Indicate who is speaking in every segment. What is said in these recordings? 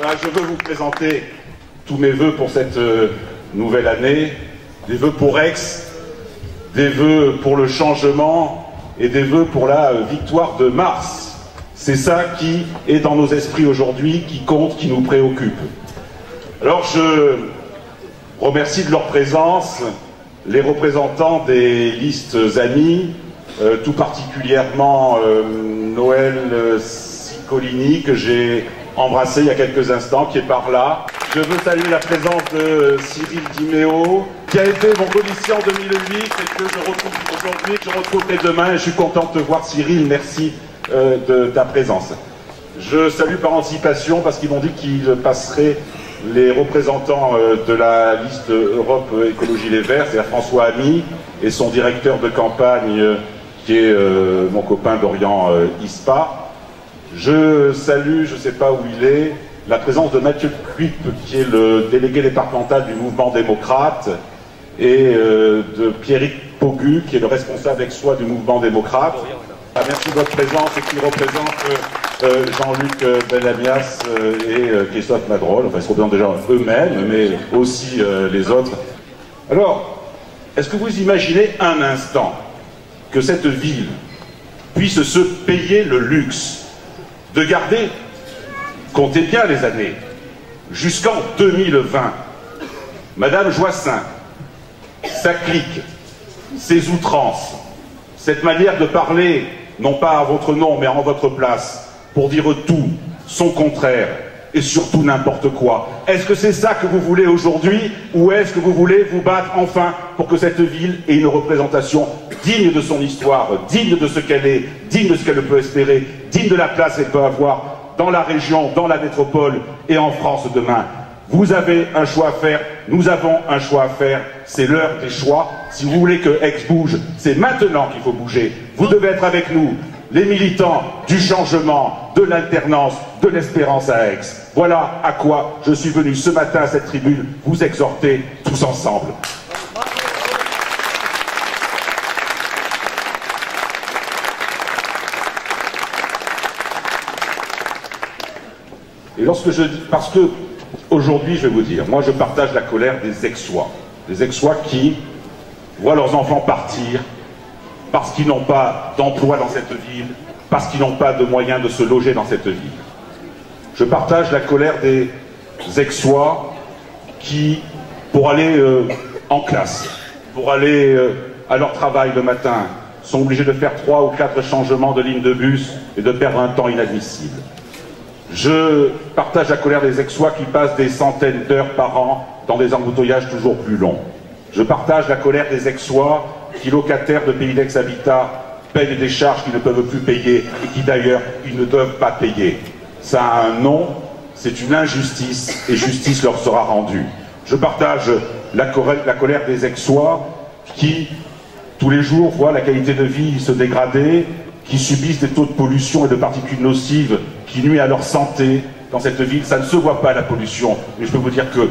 Speaker 1: Voilà, je veux vous présenter tous mes vœux pour cette nouvelle année, des vœux pour Aix, des vœux pour le changement et des vœux pour la victoire de Mars. C'est ça qui est dans nos esprits aujourd'hui, qui compte, qui nous préoccupe. Alors je remercie de leur présence les représentants des listes amies, tout particulièrement Noël Ciccolini, que j'ai embrassé il y a quelques instants, qui est par là. Je veux saluer la présence de Cyril Diméo, qui a été mon policier en 2008 et que je retrouve aujourd'hui, que je retrouverai demain. Et je suis content de te voir, Cyril. Merci de ta présence. Je salue par anticipation parce qu'ils m'ont dit qu'ils passeraient les représentants de la liste Europe Écologie Les Verts, c'est-à-dire François Ami et son directeur de campagne qui est mon copain Dorian Ispa. Je salue, je ne sais pas où il est, la présence de Mathieu Cuip, qui est le délégué départemental du mouvement démocrate, et de Pierrick Pogu, qui est le responsable ex-soi du mouvement démocrate. Ah, merci de votre présence et qui représente Jean-Luc Benamias et Christophe Madrol. Enfin, ils se représentent déjà eux-mêmes, mais aussi les autres. Alors, est-ce que vous imaginez un instant que cette ville puisse se payer le luxe de garder, comptez bien les années, jusqu'en 2020, Madame Joissains, sa clique, ses outrances, cette manière de parler, non pas à votre nom, mais en votre place, pour dire tout, son contraire, et surtout n'importe quoi. Est-ce que c'est ça que vous voulez aujourd'hui, ou est-ce que vous voulez vous battre enfin pour que cette ville ait une représentation digne de son histoire, digne de ce qu'elle est, digne de ce qu'elle peut espérer, digne de la place qu'elle peut avoir dans la région, dans la métropole et en France demain? Vous avez un choix à faire, nous avons un choix à faire, c'est l'heure des choix. Si vous voulez que Aix bouge, c'est maintenant qu'il faut bouger. Vous devez être avec nous, les militants du changement, de l'alternance, de l'espérance à Aix. Voilà à quoi je suis venu ce matin à cette tribune vous exhorter tous ensemble. Et lorsque je dis, parce que aujourd'hui, je vais vous dire, moi je partage la colère des Aixois qui voient leurs enfants partir parce qu'ils n'ont pas d'emploi dans cette ville, parce qu'ils n'ont pas de moyens de se loger dans cette ville. Je partage la colère des Aixois qui, pour aller en classe, pour aller à leur travail le matin, sont obligés de faire 3 ou 4 changements de ligne de bus et de perdre un temps inadmissible. Je partage la colère des Aixois qui passent des centaines d'heures par an dans des embouteillages toujours plus longs. Je partage la colère des Aixois qui, locataires de Pays d'Aix Habitat, payent des charges qu'ils ne peuvent plus payer et qui d'ailleurs ils ne doivent pas payer. Ça a un nom, c'est une injustice et justice leur sera rendue. Je partage la colère des Aixois qui, tous les jours, voient la qualité de vie se dégrader, qui subissent des taux de pollution et de particules nocives qui nuisent à leur santé dans cette ville. Ça ne se voit pas, la pollution, mais je peux vous dire que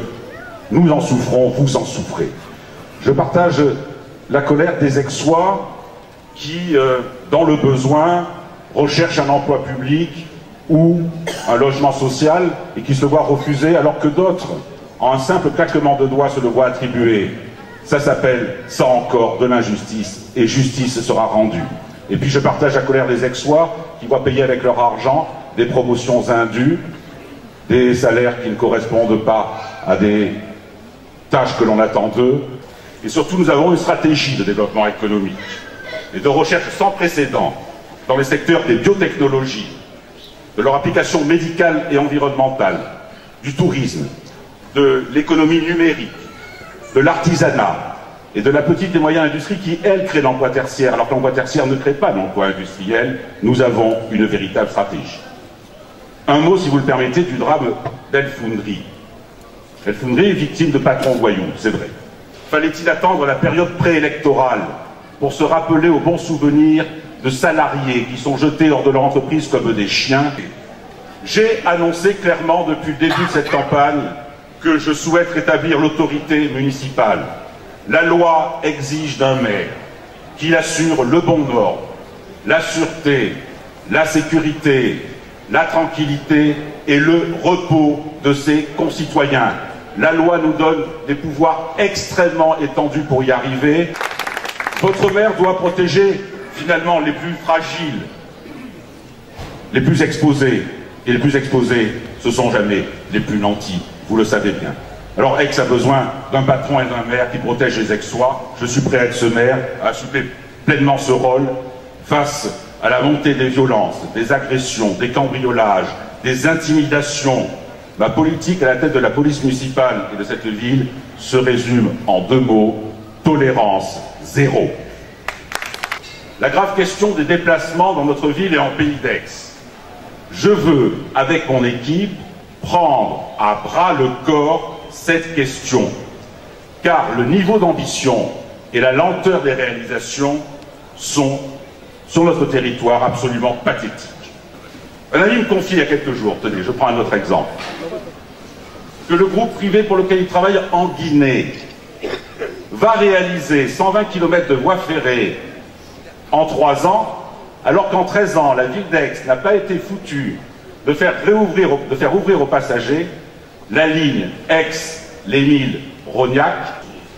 Speaker 1: nous en souffrons, vous en souffrez. Je partage la colère des Aixois qui, dans le besoin, recherchent un emploi public ou un logement social et qui se voient refuser alors que d'autres, en un simple claquement de doigts, se le voient attribuer. Ça s'appelle, ça encore, de l'injustice, et justice sera rendue. Et puis je partage la colère des Aixois qui voient payer avec leur argent des promotions indues, des salaires qui ne correspondent pas à des tâches que l'on attend d'eux. Et surtout, nous avons une stratégie de développement économique et de recherche sans précédent dans les secteurs des biotechnologies, de leur application médicale et environnementale, du tourisme, de l'économie numérique, de l'artisanat, et de la petite et moyenne industrie qui, elle, crée l'emploi tertiaire, alors que l'emploi tertiaire ne crée pas d'emploi industriel. Nous avons une véritable stratégie. Un mot, si vous le permettez, du drame d'El Foundry. El Foundry est victime de patrons voyous, c'est vrai. Fallait-il attendre la période préélectorale pour se rappeler au bon souvenir de salariés qui sont jetés hors de leur entreprise comme des chiens? J'ai annoncé clairement depuis le début de cette campagne que je souhaite rétablir l'autorité municipale. La loi exige d'un maire qu'il assure le bon ordre, la sûreté, la sécurité, la tranquillité et le repos de ses concitoyens. La loi nous donne des pouvoirs extrêmement étendus pour y arriver. Votre maire doit protéger finalement les plus fragiles, les plus exposés. Et les plus exposés, ce sont jamais les plus nantis, vous le savez bien. Alors Aix a besoin d'un patron et d'un maire qui protègent les Aixois. Je suis prêt à être ce maire, à assumer pleinement ce rôle face à la montée des violences, des agressions, des cambriolages, des intimidations. Ma politique à la tête de la police municipale et de cette ville se résume en 2 mots: tolérance zéro. La grave question des déplacements dans notre ville et en pays d'Aix. Je veux, avec mon équipe, prendre à bras le corps cette question, car le niveau d'ambition et la lenteur des réalisations sont, sur notre territoire, absolument pathétiques. Un ami me confie il y a quelques jours, tenez, je prends un autre exemple, que le groupe privé pour lequel il travaille en Guinée va réaliser 120 km de voies ferrées en 3 ans, alors qu'en 13 ans, la ville d'Aix n'a pas été foutue de faire ouvrir aux passagers la ligne Aix-les-Milles-Rognac.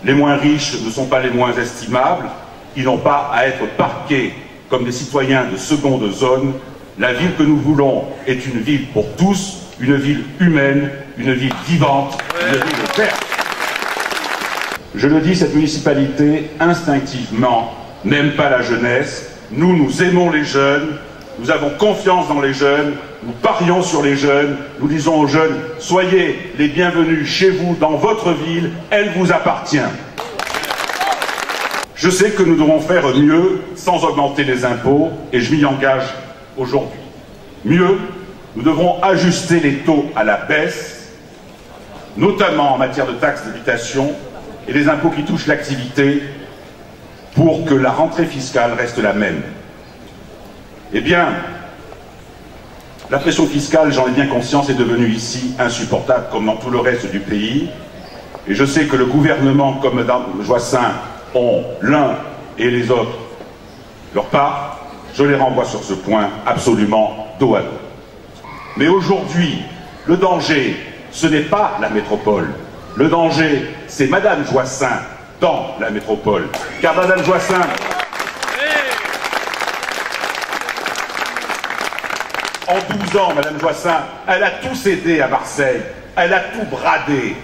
Speaker 1: Les moins riches ne sont pas les moins estimables, ils n'ont pas à être parqués comme des citoyens de seconde zone. La ville que nous voulons est une ville pour tous, une ville humaine, une ville vivante, une ville verte. Je le dis, cette municipalité, instinctivement, n'aime pas la jeunesse. Nous, nous aimons les jeunes, nous avons confiance dans les jeunes, nous parions sur les jeunes, nous disons aux jeunes, soyez les bienvenus chez vous, dans votre ville, elle vous appartient. Je sais que nous devons faire mieux sans augmenter les impôts, et je m'y engage aujourd'hui. Mieux, nous devrons ajuster les taux à la baisse, notamment en matière de taxes d'habitation et les impôts qui touchent l'activité, pour que la rentrée fiscale reste la même. Eh bien, la pression fiscale, j'en ai bien conscience, est devenue ici insupportable, comme dans tout le reste du pays. Et je sais que le gouvernement, comme Mme Joissains, ont l'un et les autres leur part. Je les renvoie sur ce point absolument dos à dos. Mais aujourd'hui, le danger, ce n'est pas la métropole. Le danger, c'est Mme Joissains dans la métropole. Car Mme Joissains, en 12 ans, Mme Joissains, elle a tout cédé à Marseille, elle a tout bradé.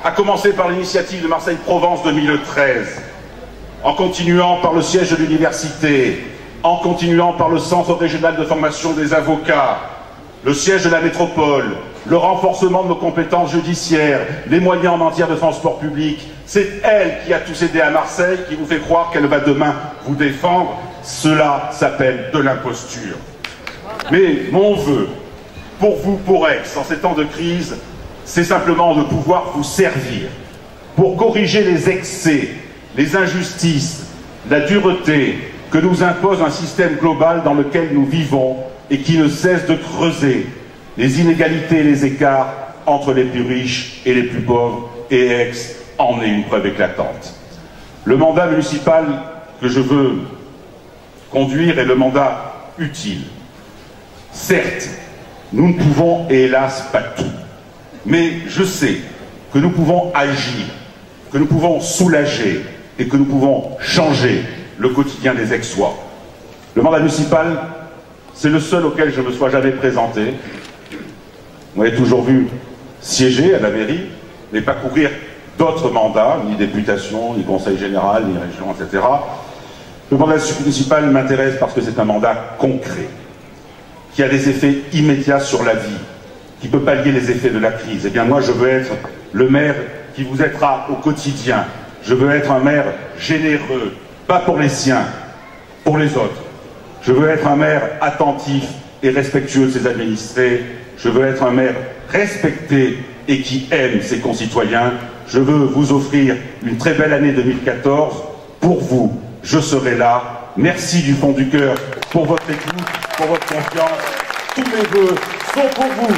Speaker 1: À commencer par l'initiative de Marseille-Provence 2013, en continuant par le siège de l'université, en continuant par le centre régional de formation des avocats, le siège de la métropole, le renforcement de nos compétences judiciaires, les moyens en matière de transport public. C'est elle qui a tout cédé à Marseille, qui vous fait croire qu'elle va demain vous défendre. Cela s'appelle de l'imposture. Mais mon vœu, pour vous, pour Aix, en ces temps de crise, c'est simplement de pouvoir vous servir pour corriger les excès, les injustices, la dureté que nous impose un système global dans lequel nous vivons et qui ne cesse de creuser les inégalités et les écarts entre les plus riches et les plus pauvres, et Aix en est une preuve éclatante. Le mandat municipal que je veux conduire est le mandat utile. Certes, nous ne pouvons, et hélas, pas tout, mais je sais que nous pouvons agir, que nous pouvons soulager et que nous pouvons changer le quotidien des Aixois. Le mandat municipal, c'est le seul auquel je ne me sois jamais présenté. Vous m'avez toujours vu siéger à la mairie, mais pas courir d'autres mandats, ni députation, ni conseil général, ni région, etc. Le mandat municipal m'intéresse parce que c'est un mandat concret, qui a des effets immédiats sur la vie, qui peut pallier les effets de la crise. Eh bien moi, je veux être le maire qui vous aidera au quotidien. Je veux être un maire généreux, pas pour les siens, pour les autres. Je veux être un maire attentif et respectueux de ses administrés. Je veux être un maire respecté et qui aime ses concitoyens. Je veux vous offrir une très belle année 2014. Pour vous, je serai là. Merci du fond du cœur pour votre écoute, pour votre confiance. Tous mes vœux sont pour vous.